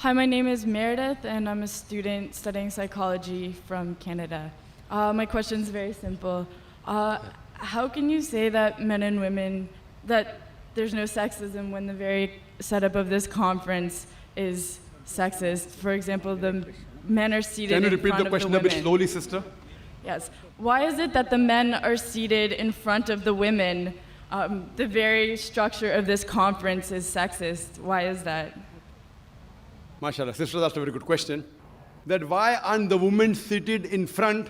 Hi, my name is Meredith, and I'm a student studying psychology from Canada. My question is very simple. How can you say that men and women, that there's no sexism when the very setup of this conference is sexist? For example, the men are seated in front of the women. Can you repeat the question a bit slowly, sister? Yes. Why is it that the men are seated in front of the women? The very structure of this conference is sexist. Why is that? MashaAllah, sister, that's a very good question. That why aren't the women seated in front?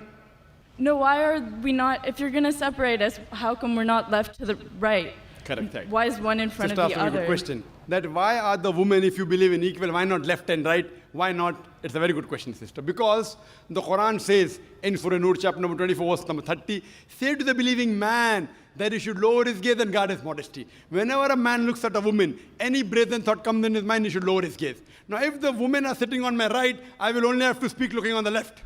No, why are we not, if you're going to separate us, how come we're not left to the right? Correct. Why is one in front sister, of the that's a very other? good question. That why are the women, if you believe in equal, why not left and right? Why not? It's a very good question, sister. Because the Quran says in Surah Nur, chapter number 24, verse number 30, say to the believing man that he should lower his gaze and guard his modesty. Whenever a man looks at a woman, any brazen thought comes in his mind, he should lower his gaze. Now, if the women are sitting on my right, I will only have to speak looking on the left.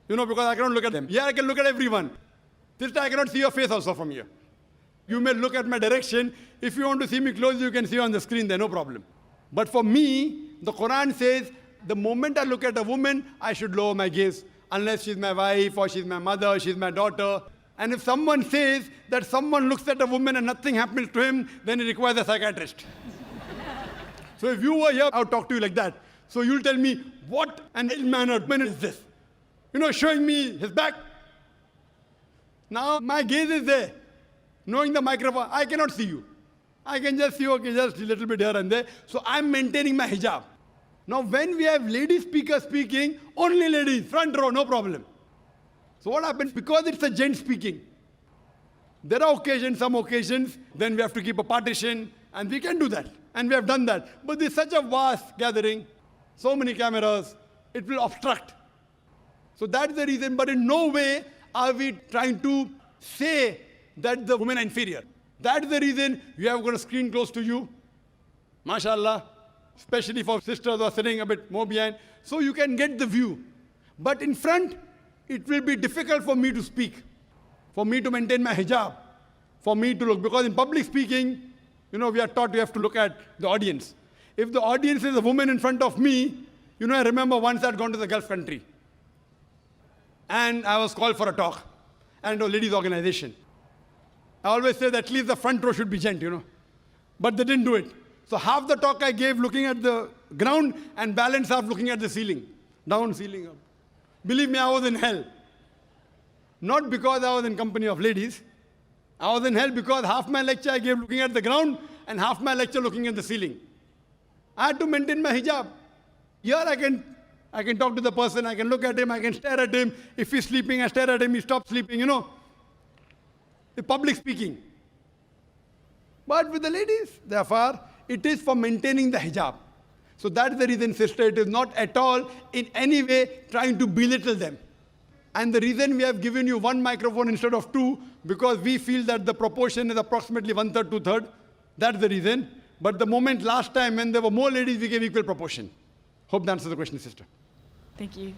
Because I cannot look at them. Yeah, I can look at everyone. Sister, I cannot see your face also from here. You may look at my direction. If you want to see me close, you can see on the screen there, no problem. But for me, the Quran says, the moment I look at a woman, I should lower my gaze. Unless she's my wife, or she's my mother, she's my daughter. And if someone says that someone looks at a woman and nothing happens to him, then he requires a psychiatrist. So if you were here, I would talk to you like that. So you'll tell me, what an ill-mannered man is this? Showing me his back. Now my gaze is there. Knowing the microphone, I cannot see you. I can just see, okay, just a little bit here and there. So I'm maintaining my hijab. Now when we have lady speakers speaking, only ladies, front row, no problem. So what happens? Because it's a gent speaking, there are occasions, some occasions, then we have to keep a partition, and we can do that. And we have done that. But there's such a vast gathering, so many cameras, it will obstruct. So that's the reason, but in no way are we trying to say that the women are inferior. That's the reason we have got a screen close to you, mashallah, especially for sisters who are sitting a bit more behind, so you can get the view. But in front, it will be difficult for me to speak, for me to maintain my hijab, for me to look, because in public speaking, we are taught we have to look at the audience. If the audience is a woman in front of me, I remember once I'd gone to the Gulf country, and I was called for a talk, and a ladies' organization. I always say that at least the front row should be gent, But they didn't do it. So half the talk I gave looking at the ground, and balance half looking at the ceiling. Down, ceiling, up. Believe me, I was in hell. Not because I was in company of ladies. I was in hell because half my lecture I gave looking at the ground, and half my lecture looking at the ceiling. I had to maintain my hijab. Here I can talk to the person, I can look at him, I can stare at him. If he's sleeping, I stare at him, he stops sleeping, The public speaking. But with the ladies, therefore, it is for maintaining the hijab. So that's the reason, sister, it is not at all in any way trying to belittle them. And the reason we have given you one microphone instead of two, because we feel that the proportion is approximately 1/3, 2/3. That's the reason. But the moment last time when there were more ladies, we gave equal proportion. Hope that answers the question, sister. Thank you.